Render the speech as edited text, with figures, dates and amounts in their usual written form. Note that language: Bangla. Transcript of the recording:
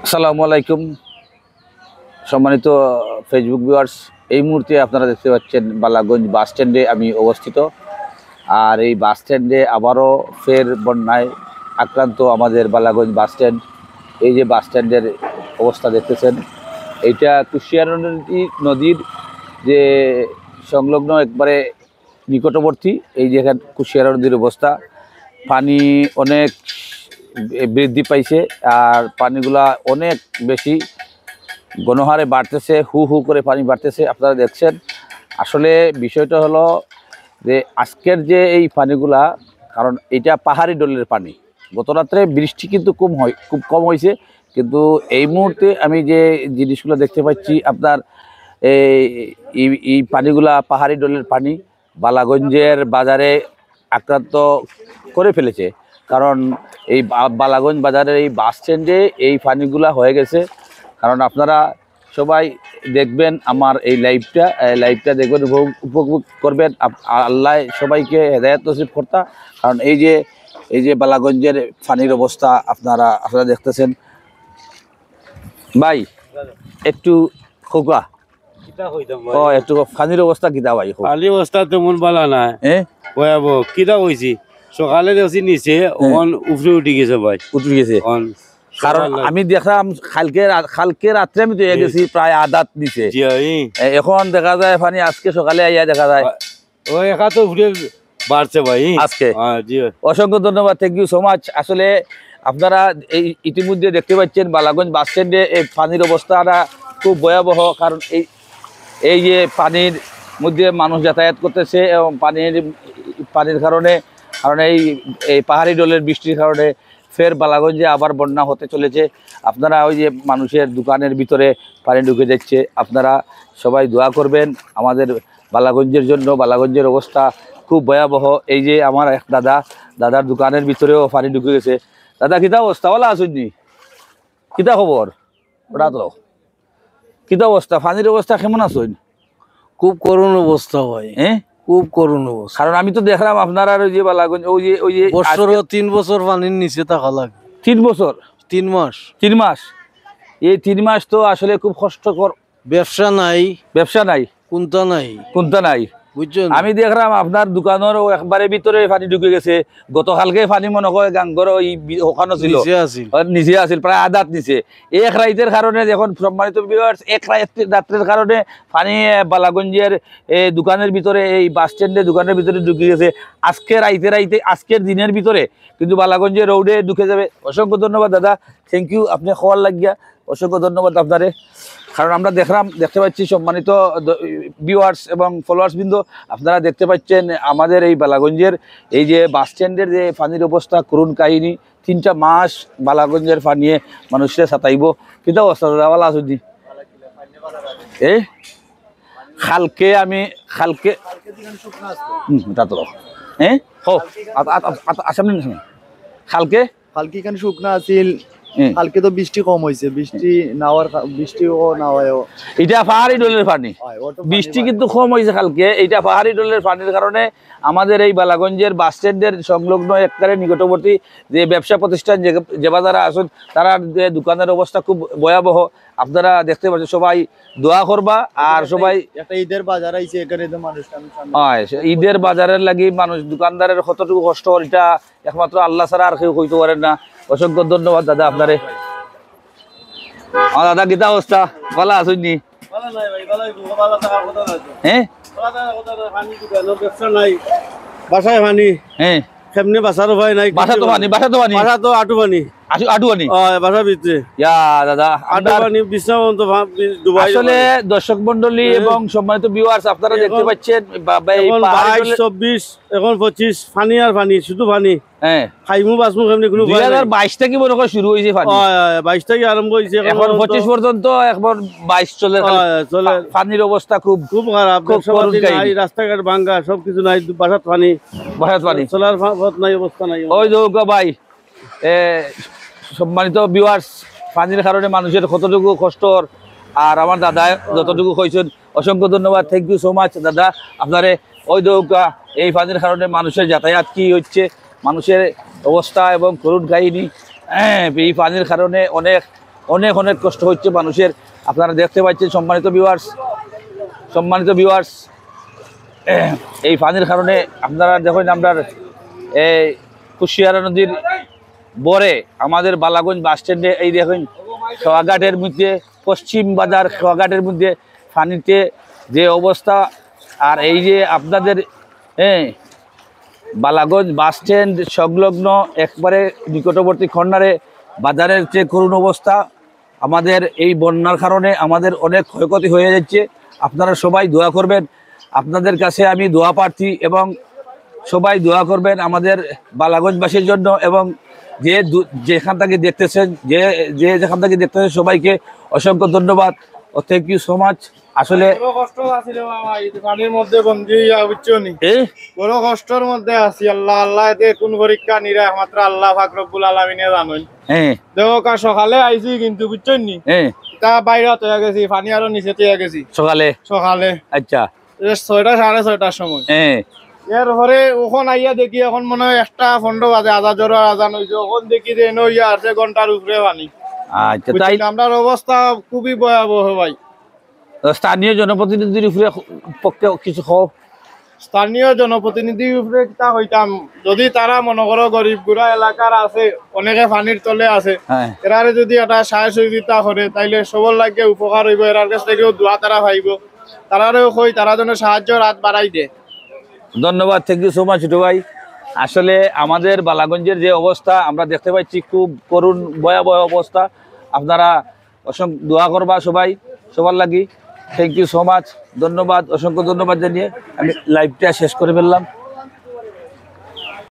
আসসালামু আলাইকুম সম্মানিত ফেসবুক ভিউয়ার্স। এই মুহূর্তে আপনারা দেখতে পাচ্ছেন বালাগঞ্জ বাস স্ট্যান্ডে আমি অবস্থিত। আর এই বাস স্ট্যান্ডে আবারও ফের বন্যায় আক্রান্ত আমাদের বালাগঞ্জ বাস স্ট্যান্ড। এই যে বাস স্ট্যান্ডের অবস্থা দেখতেছেন, এইটা কুশিয়ারা নদীর যে সংলগ্ন একবারে নিকটবর্তী। এই যে এখানে কুশিয়ারা নদীর অবস্থা, পানি অনেক বৃদ্ধি পাইছে আর পানিগুলা অনেক বেশি গণহারে বাড়তেছে, হু হু করে পানি বাড়তেছে। আপনারা দেখছেন, আসলে বিষয়টা হলো যে আজকের যে এই পানিগুলা, কারণ এটা পাহাড়ি ডলের পানি। গত রাত্রে বৃষ্টি কিন্তু খুব কম হয়েছে, কিন্তু এই মুহূর্তে আমি যে জিনিসগুলো দেখতে পাচ্ছি আপনার এই পানিগুলা পাহাড়ি ডলের পানি বালাগঞ্জের বাজারে আক্রান্ত করে ফেলেছে। কারণ এই বালাগঞ্জ বাজারের এই বাস স্ট্যান্ডে এই পানিগুলা হয়ে গেছে। কারণ আপনারা সবাই দেখবেন আমার এই লাইভটা দেখবেন, উপভোগ করবেন। আল্লাহ সবাইকে হেদায়েত নসিব করতা। কারণ এই যে বালাগঞ্জের পানির অবস্থা আপনারা দেখতেছেন। ভাই একটু খোকা একটু পানির অবস্থা কিতা ভাই? পানির অবস্থা তেমন ভালো না, কিতা কইছি সকালে দেখছি নিচে উপরে উঠে গেছে ভাই, উঠে গেছে। কারণ আমি দেখলাম কালকে রাত্রে আমি তো গেছি প্রায় আদাত নিচে, এখন দেখা যায় পানি আজকে সকালে আইয়া দেখা যায় ওই একা তো উঠে বাড়ছে ভাই আজকে। অসংখ্য ধন্যবাদ, থ্যাংক ইউ সো মাচ। আসলে আপনারা এই ইতিমধ্যে দেখতে পাচ্ছেন বালাগঞ্জ বাস স্ট্যান্ডে এই পানির অবস্থাটা খুব ভয়াবহ। কারণ এই যে পানির মধ্যে মানুষ যাতায়াত করতেছে এবং পানির কারণে এই পাহাড়ি ডলের বৃষ্টির কারণে ফের বালাগঞ্জে আবার বন্যা হতে চলেছে। আপনারা ওই যে মানুষের দোকানের ভিতরে পানি ঢুকে যাচ্ছে, আপনারা সবাই দোয়া করবেন আমাদের বালাগঞ্জের জন্য। বালাগঞ্জের অবস্থা খুব ভয়াবহ। এই যে আমার এক দাদার দোকানের ভিতরেও পানি ঢুকে গেছে। দাদা কিতা অবস্থা? ভালো আসুননি? কিতা খবর? ওটা তো কিতা অবস্থা, পানির অবস্থা কেমন আসুন? খুব করুণ অবস্থা হয়, খুব করুণ অবস্থা। কারণ আমি তো দেখলাম আপনারা ওই যে বালাগঞ্জ ওই যে বছরে 3 বছর পানির নিচে থাকা লাগে। 3 বছর? 3 মাস। 3 মাস? এই 3 মাস তো আসলে খুব কষ্টকর। ব্যবসা নাই, কোনটা নাই বুঝছেন। আমি দেখলাম আপনার দোকানেরও একবারে ভিতরে পানি ঢুকে গেছে। গতকালকে পানি মনে হয় গাঙ্গর ওখানে ছিল, নিচে আছিল প্রায় আদাত নিচে। এক রাইতের কারণে যখন সম্মানিত ভিউয়ার্স, এক রাত্রের কারণে পানি বালাগঞ্জের দোকানের ভিতরে, এই বাস স্ট্যান্ডে দোকানের ভিতরে ঢুকে গেছে। আজকে রাইতে আজকের দিনের ভিতরে কিন্তু বালাগঞ্জের রোডে ঢুকে যাবে। অসংখ্য ধন্যবাদ দাদা, থ্যাংক ইউ। আপনি খবর লাগিয়া অসংখ্য ধন্যবাদ আপনারে। কারণ আমরা দেখতে পাচ্ছি সম্মানিত ভিউয়ার্স এবং ফলোয়ার্স বৃন্দ, আপনারা দেখতে পাচ্ছেন আমাদের এই বালাগঞ্জের এই যে বাস স্ট্যান্ডের যে পানির অবস্থা করুণ কাহিনী। 3টা মাস বালাগঞ্জের পানিয়ে মানুষের সাঁতাইব। কিন্তু অবস্থা ভালো আসুন? খালকে এখানে শুকনা আছিল। কালকে তো বৃষ্টি কম হয়েছে, বৃষ্টিও না হয়। এটা পাহাড়ি ডলের পানি, বৃষ্টি কিন্তু কম হয়েছে কালকে। এটা পাহাড়ি ডলের পানির কারণে আমাদের এই বালাগঞ্জের বাস স্ট্যান্ডের সংলগ্ন একবারে নিকটবর্তী যে ব্যবসা প্রতিষ্ঠান যে বাজারা আসুন, তারা দোকানের অবস্থা খুব ভয়াবহ। আপনারা দেখতে পাচ্ছেন, সবাই দোয়া করবা। আর সবাই একটা ঈদের বাজার আইছে, এখানে তো মানুষ ঈদের বাজারের লাগি মানুষ দোকানদারের কতটুকু কষ্ট, এটা একমাত্র আল্লাহ ছাড়া আর কেউ কইতে পারেন না। অসংখ্য ধন্যবাদ দাদা আপনারে। দাদা কিতা অবস্থা? ভালো আসুননি? বাসায় পানি, কেমনে বাসার উপায় নাই। বাসা তো পানি আটু পানি। আসলে দর্শক মন্ডলী এবং সম্মানিত ভিউয়ার্স, আপনারা দেখতে পাচ্ছেন 22-24 এখন 25 পানি আর পানি, শুধু পানি। খাইমু বাসমু কেমনে কোনো 2022 থেকে মনে হয় শুরু হয়েছে পানি। 22 থেকে আরম্ভ হয়েছে, এখন 25 পর্যন্ত, এখন 22 চলে। পানির অবস্থা খুব খারাপ, রাস্তাঘাট ভাঙ্গা, সবকিছু নাই। বাসাত পানি চলার পথ নাই, অবস্থা নাই। ওই ভাই সম্মানিত ভিউয়ার্স, পানির কারণে মানুষের কতটুকু কষ্ট, আর আমার দাদা যতটুকু কইছেন অসংখ্য ধন্যবাদ, থ্যাংক ইউ সো মাচ দাদা আপনারে। ওই দৌকা এই পানির কারণে মানুষের যাতায়াত কি হচ্ছে, মানুষের অবস্থা এবং করুণ কাহিনী। এই পানির কারণে অনেক অনেক অনেক কষ্ট হচ্ছে মানুষের। আপনারা দেখতে পাচ্ছেন সম্মানিত ভিউয়ার্স, এই পানির কারণে আপনারা দেখুন আমরা এই কুশিয়ারা নদীর বরে আমাদের বালাগঞ্জ বাস স্ট্যান্ডে এই দেখুন সোয়াঘাটের মধ্যে, পশ্চিম বাজার সোয়াঘাটের মধ্যে পানিতে যে অবস্থা। আর এই যে আপনাদের বালাগঞ্জ বাস স্ট্যান্ড সংলগ্ন একবারে নিকটবর্তী কর্নারে বাজারের যে করুণ অবস্থা। আমাদের এই বন্যার কারণে আমাদের অনেক ক্ষয়ক্ষতি হয়ে যাচ্ছে। আপনারা সবাই দোয়া করবেন, আপনাদের কাছে আমি দোয়া প্রার্থী, এবং সবাই দোয়া করবেন আমাদের বালাগঞ্জবাসীর জন্য। এবং যেখান থেকে দেখতেছেন যেখান থেকে দেখতেছেন সবাইকে অসংখ্য ধন্যবাদ ও থ্যাংক ইউ সো মাচ। আসলে পানির মধ্যে বন্দি বুঝছো নি, বড় কষ্টের মধ্যে আছি। আল্লাহ এতে কোন পরীক্ষা নিরা একমাত্র আল্লাহ পাক রব্বুল আলামিনে জানেন। দেখো সকালে আইছি কিন্তু বুঝছো নি, তা বাইরে হয়ে গেছি, পানি আরো নিচে হয়ে গেছি সকালে আচ্ছা 6টা 6:30টার সময়। এরপরে ওখান আইয়া দেখি এখন মনে হয় 1:15 বাজে, আধা জোর আজান হয়েছে। ওখান দেখি যে ইয়া আছে ঘন্টার উপরে পানি। আচ্ছা, তাই আপনার অবস্থা খুবই ভয়াবহ ভাই। স্থানীয় জনপ্রতিনিধির পক্ষে কিছু হোক, স্থানীয় জনপ্রতিনিধির উপরে তা হইতাম যদি তারা মনে করো গরিব গুড়া এলাকার আছে, অনেকে পানির তলে আছে, এরারে যদি একটা সাহায্য সহযোগিতা করে তাইলে সবর লাগে উপকার হইব। এরার কাছ থেকেও দোয়া তারা পাইব, তারারেও কই তারা যেন সাহায্যের হাত বাড়াই দে। ধন্যবাদ, থ্যাংক ইউ সো মাচ ছোট ভাই। আসলে আমাদের বালাগঞ্জের যে অবস্থা আমরা দেখতে পাচ্ছি, খুব করুণ ভয়াবহ অবস্থা। আপনারা অসংখ্য দোয়া করবা সবার লাগি। থ্যাংক ইউ সো মাচ, ধন্যবাদ, অসংখ্য ধন্যবাদ জানিয়ে আমি লাইভটা শেষ করে ফেললাম।